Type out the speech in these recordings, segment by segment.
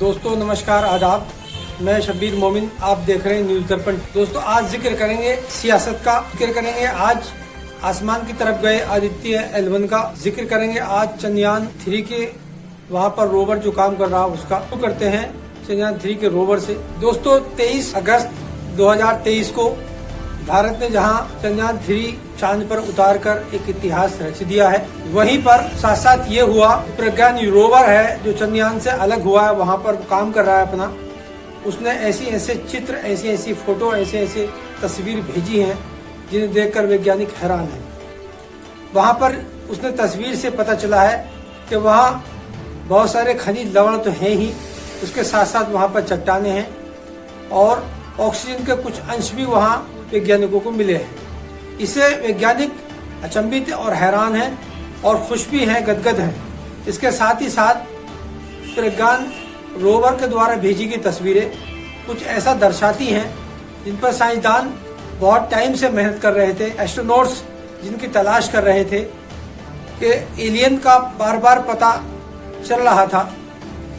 दोस्तों नमस्कार, आदाब। मैं शब्बीर मोमिन, आप देख रहे हैं न्यूज दर्पण। दोस्तों आज जिक्र करेंगे सियासत का, जिक्र करेंगे आज आसमान की तरफ गए आदित्य L1 का, जिक्र करेंगे आज चंद्रयान 3 के वहां पर रोवर जो काम कर रहा है उसका। तो करते हैं चंद्रयान 3 के रोवर से। दोस्तों 23 अगस्त 2023 को भारत ने जहां चंद्रयान 3 चांद पर उतार कर एक इतिहास रच दिया है, वहीं पर साथ साथ ये हुआ प्रज्ञान रोवर है जो चंद्रयान से अलग हुआ है, वहां पर काम कर रहा है अपना। उसने ऐसे चित्र, ऐसी फोटो, ऐसे तस्वीर भेजी हैं जिन्हें देखकर वैज्ञानिक हैरान हैं। वहां पर उसने तस्वीर से पता चला है कि वहाँ बहुत सारे खनिज लवण तो हैं ही, उसके साथ साथ वहाँ पर चट्टाने हैं और ऑक्सीजन के कुछ अंश भी वहाँ वैज्ञानिकों को मिले हैं। इसे वैज्ञानिक अचंभित और हैरान हैं और खुश भी हैं, गदगद हैं। इसके साथ ही साथ प्रज्ञान रोवर के द्वारा भेजी गई तस्वीरें कुछ ऐसा दर्शाती हैं जिन पर साइंसदान बहुत टाइम से मेहनत कर रहे थे, एस्ट्रोनॉट्स जिनकी तलाश कर रहे थे कि एलियन का बार बार पता चल रहा था।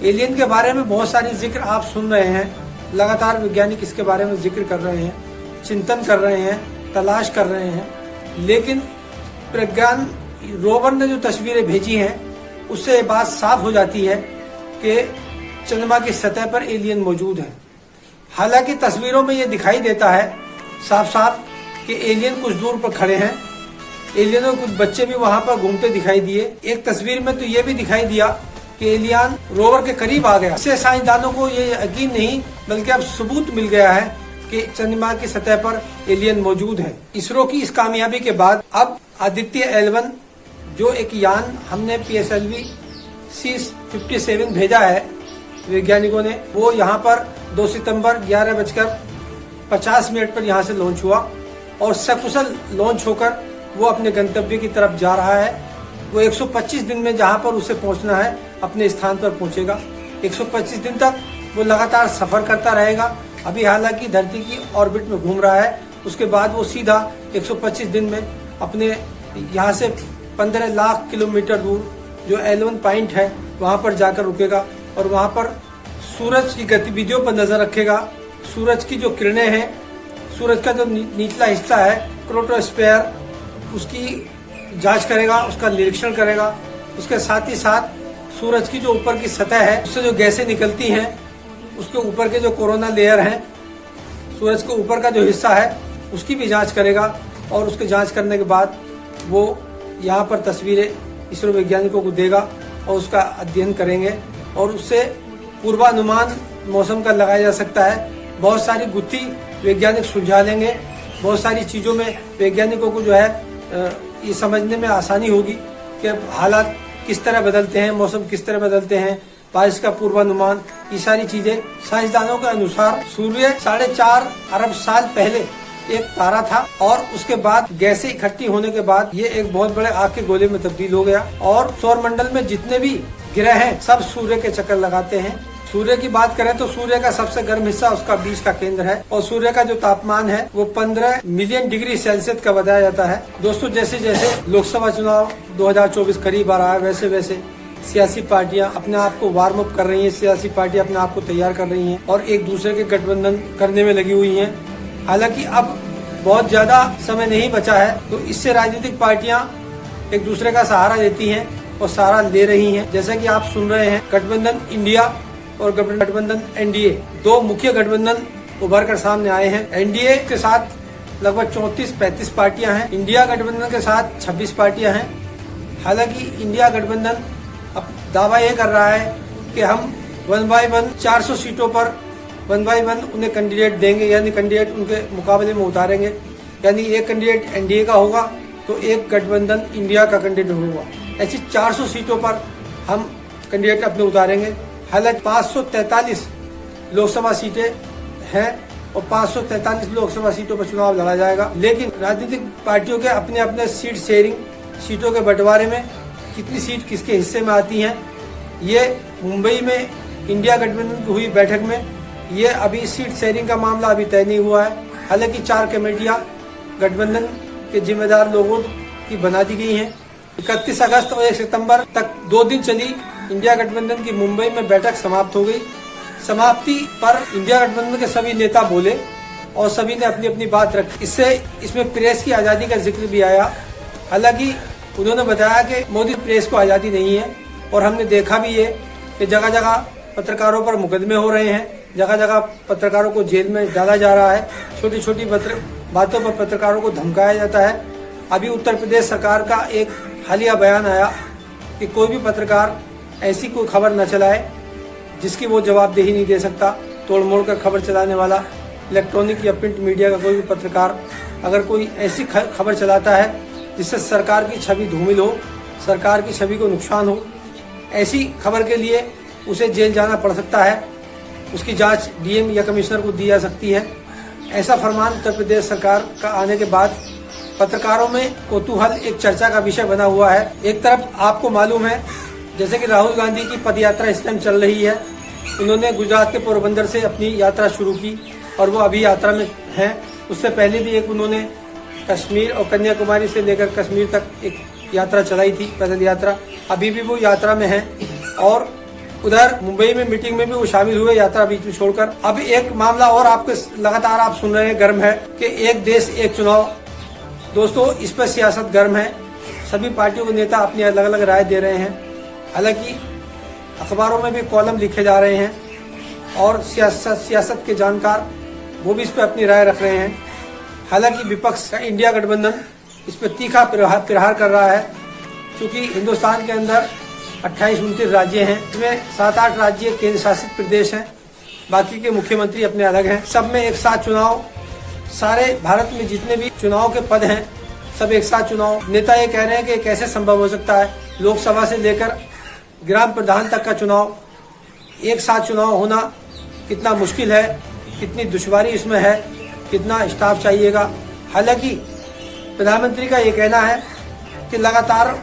एलियन के बारे में बहुत सारी जिक्र आप सुन रहे हैं, लगातार वैज्ञानिक इसके बारे में जिक्र कर रहे हैं, चिंतन कर रहे हैं, तलाश कर रहे हैं। लेकिन प्रज्ञान रोवर ने जो तस्वीरें भेजी हैं उससे ये बात साफ हो जाती है कि चंद्रमा की सतह पर एलियन मौजूद है। हालांकि तस्वीरों में ये दिखाई देता है साफ साफ कि एलियन कुछ दूर पर खड़े हैं। एलियनों के कुछ बच्चे भी वहां पर घूमते दिखाई दिए। एक तस्वीर में तो ये भी दिखाई दिया कि एलियन रोवर के करीब आ गया। इससे साइंसदानों को ये यकीन नहीं बल्कि अब सबूत मिल गया है कि चंद्रमा की सतह पर एलियन मौजूद है। इसरो की इस कामयाबी के बाद अब आदित्य L1 जो एक यान हमने PSLV C57 भेजा है वैज्ञानिकों ने, वो यहाँ पर 2 सितंबर 11:50 पर यहाँ से लॉन्च हुआ और सकुशल लॉन्च होकर वो अपने गंतव्य की तरफ जा रहा है। वो 125 दिन में जहाँ पर उसे पहुँचना है अपने स्थान पर पहुँचेगा। 125 दिन तक वो लगातार सफर करता रहेगा। अभी हालांकि धरती की ऑर्बिट में घूम रहा है, उसके बाद वो सीधा 125 दिन में अपने यहाँ से 15 लाख किलोमीटर दूर जो L1 पॉइंट है वहाँ पर जाकर रुकेगा और वहाँ पर सूरज की गतिविधियों पर नजर रखेगा। सूरज की जो किरणें हैं, सूरज का जो निचला हिस्सा है क्रोटोस्फेयर, उसकी जांच करेगा, उसका निरीक्षण करेगा। उसके साथ ही साथ सूरज की जो ऊपर की सतह है उससे जो गैसें निकलती हैं, उसके ऊपर के जो कोरोना लेयर हैं, सूरज के ऊपर का जो हिस्सा है उसकी भी जांच करेगा और उसके जांच करने के बाद वो यहाँ पर तस्वीरें इसरो वैज्ञानिकों को देगा और उसका अध्ययन करेंगे और उससे पूर्वानुमान मौसम का लगाया जा सकता है। बहुत सारी गुत्थी वैज्ञानिक सुलझा लेंगे, बहुत सारी चीज़ों में वैज्ञानिकों को जो है ये समझने में आसानी होगी कि हालात किस तरह बदलते हैं, मौसम किस तरह बदलते हैं, बारिश का पूर्वानुमान, ये सारी चीजें। साइंसदानों के अनुसार सूर्य 4.5 अरब साल पहले एक तारा था और उसके बाद गैसें इकट्ठी होने के बाद ये एक बहुत बड़े आग के गोले में तब्दील हो गया और सौरमंडल में जितने भी ग्रह हैं सब सूर्य के चक्कर लगाते हैं। सूर्य की बात करें तो सूर्य का सबसे गर्म हिस्सा उसका बीच का केंद्र है और सूर्य का जो तापमान है वो 15 मिलियन डिग्री सेल्सियस का बताया जाता है। दोस्तों जैसे जैसे लोकसभा चुनाव 2024 करीब आ रहा है वैसे वैसे सियासी पार्टियां अपने आप को वार्म अप कर रही हैं, सियासी पार्टियां अपने आप को तैयार कर रही हैं और एक दूसरे के गठबंधन करने में लगी हुई हैं। हालांकि अब बहुत ज्यादा समय नहीं बचा है, तो इससे राजनीतिक पार्टियां एक दूसरे का सहारा लेती हैं और सहारा ले रही हैं। जैसा कि आप सुन रहे हैं, गठबंधन इंडिया और गठबंधन NDA, दो मुख्य गठबंधन उभर कर सामने आए हैं। NDA के साथ लगभग 34-35 पार्टियां हैं, इंडिया गठबंधन के साथ 26 पार्टियां हैं। हालांकि इंडिया गठबंधन अब दावा ये कर रहा है कि हम 1 by 1 400 सीटों पर 1 by 1 उन्हें कैंडिडेट देंगे, यानी कैंडिडेट उनके मुकाबले में उतारेंगे। यानी एक कैंडिडेट NDA का होगा तो एक गठबंधन इंडिया का कैंडिडेट होगा। ऐसी 400 सीटों पर हम कैंडिडेट अपने उतारेंगे। हालांकि 543 लोकसभा सीटें हैं और 543 लोकसभा सीटों पर चुनाव लड़ा जाएगा। लेकिन राजनीतिक पार्टियों के अपने अपने सीट शेयरिंग, सीटों के बंटवारे में कितनी सीट किसके हिस्से में आती हैं, ये मुंबई में इंडिया गठबंधन की हुई बैठक में ये अभी सीट शेयरिंग का मामला अभी तय नहीं हुआ है। हालांकि 4 कमेटियां गठबंधन के जिम्मेदार लोगों की बना दी गई हैं। 31 अगस्त और 1 सितंबर तक 2 दिन चली इंडिया गठबंधन की मुंबई में बैठक समाप्त हो गई। समाप्ति पर इंडिया गठबंधन के सभी नेता बोले और सभी ने अपनी अपनी बात रखी। इसमें प्रेस की आज़ादी का जिक्र भी आया। हालांकि उन्होंने बताया कि मोदी प्रेस को आज़ादी नहीं है और हमने देखा भी है कि जगह जगह पत्रकारों पर मुकदमे हो रहे हैं, जगह जगह पत्रकारों को जेल में डाला जा रहा है, छोटी छोटी बातों पर पत्रकारों को धमकाया जाता है। अभी उत्तर प्रदेश सरकार का एक हालिया बयान आया कि कोई भी पत्रकार ऐसी कोई खबर न चलाए जिसकी वो जवाबदेही नहीं दे सकता। तोड़ मोड़ कर खबर चलाने वाला इलेक्ट्रॉनिक या प्रिंट मीडिया का कोई भी पत्रकार अगर कोई ऐसी खबर चलाता है जिससे सरकार की छवि धूमिल हो, सरकार की छवि को नुकसान हो, ऐसी खबर के लिए उसे जेल जाना पड़ सकता है। उसकी जांच डीएम या कमिश्नर को दी जा सकती है। ऐसा फरमान उत्तर प्रदेश सरकार का आने के बाद पत्रकारों में कौतूहल एक चर्चा का विषय बना हुआ है। एक तरफ आपको मालूम है जैसे कि राहुल गांधी की पदयात्रा इस टाइम चल रही है। उन्होंने गुजरात के पोरबंदर से अपनी यात्रा शुरू की और वो अभी यात्रा में हैं। उससे पहले भी एक उन्होंने कश्मीर और कन्याकुमारी से लेकर कश्मीर तक एक यात्रा चलाई थी, पैदल यात्रा। अभी भी वो यात्रा में हैं और उधर मुंबई में मीटिंग में भी वो शामिल हुए यात्रा बीच में छोड़कर। अब एक मामला और आपके लगातार आप सुन रहे हैं गर्म है कि एक देश एक चुनाव। दोस्तों, इस पर सियासत गर्म है। सभी पार्टियों के नेता अपनी अलग अलग राय दे रहे हैं। हालांकि अखबारों में भी कॉलम लिखे जा रहे हैं और सियासत के जानकार वो भी इस पर अपनी राय रख रहे हैं। हालांकि विपक्ष का इंडिया गठबंधन इस पर तीखा प्रहार कर रहा है, क्योंकि हिंदुस्तान के अंदर 28-29 राज्य हैं, इसमें 7-8 राज्य केंद्र शासित प्रदेश हैं, बाकी के मुख्यमंत्री अपने अलग हैं। सब में एक साथ चुनाव, सारे भारत में जितने भी चुनाव के पद हैं सब एक साथ चुनाव। नेता ये कह रहे हैं कि कैसे संभव हो सकता है, लोकसभा से लेकर ग्राम प्रधान तक का चुनाव, एक साथ चुनाव होना कितना मुश्किल है, कितनी दुश्वारी इसमें है, कितना स्टाफ चाहिएगा। हालांकि प्रधानमंत्री का ये कहना है कि लगातार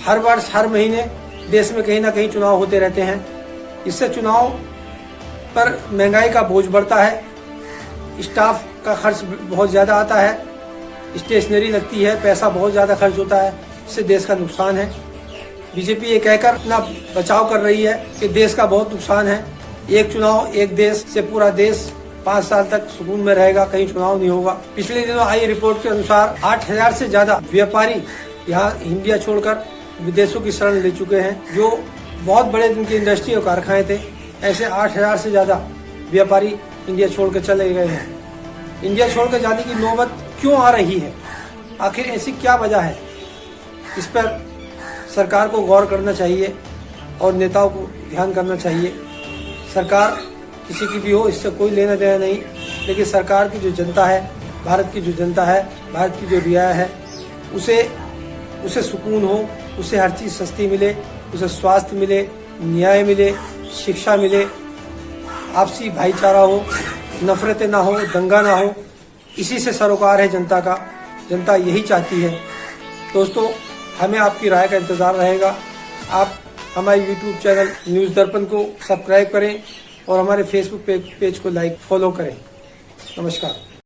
हर वर्ष हर महीने देश में कहीं ना कहीं चुनाव होते रहते हैं। इससे चुनाव पर महंगाई का बोझ बढ़ता है, स्टाफ का खर्च बहुत ज़्यादा आता है, स्टेशनरी लगती है, पैसा बहुत ज़्यादा खर्च होता है, इससे देश का नुकसान है। बीजेपी ये कहकर अपना बचाव कर रही है कि देश का बहुत नुकसान है, एक चुनाव एक देश से पूरा देश 5 साल तक सुकून में रहेगा, कहीं चुनाव नहीं होगा। पिछले दिनों आई रिपोर्ट के अनुसार 8,000 से ज्यादा व्यापारी यहाँ इंडिया छोड़कर विदेशों की शरण ले चुके हैं। जो बहुत बड़े दिन की इंडस्ट्री और कारखाने थे, ऐसे 8,000 से ज्यादा व्यापारी इंडिया छोड़कर चले गए हैं। इंडिया छोड़कर जाने की नौबत क्यों आ रही है, आखिर ऐसी क्या वजह है, इस पर सरकार को गौर करना चाहिए और नेताओं को ध्यान करना चाहिए। सरकार किसी की भी हो, इससे कोई लेना देना नहीं, लेकिन सरकार की जो जनता है, भारत की जो जनता है, भारत की जो रियाया है, उसे सुकून हो, उसे हर चीज़ सस्ती मिले, उसे स्वास्थ्य मिले, न्याय मिले, शिक्षा मिले, आपसी भाईचारा हो, नफरतें ना हो, दंगा ना हो। इसी से सरोकार है जनता का, जनता यही चाहती है। दोस्तों, हमें आपकी राय का इंतज़ार रहेगा। आप हमारे YouTube चैनल न्यूज़ दर्पण को सब्सक्राइब करें और हमारे फेसबुक पेज को लाइक फॉलो करें। नमस्कार।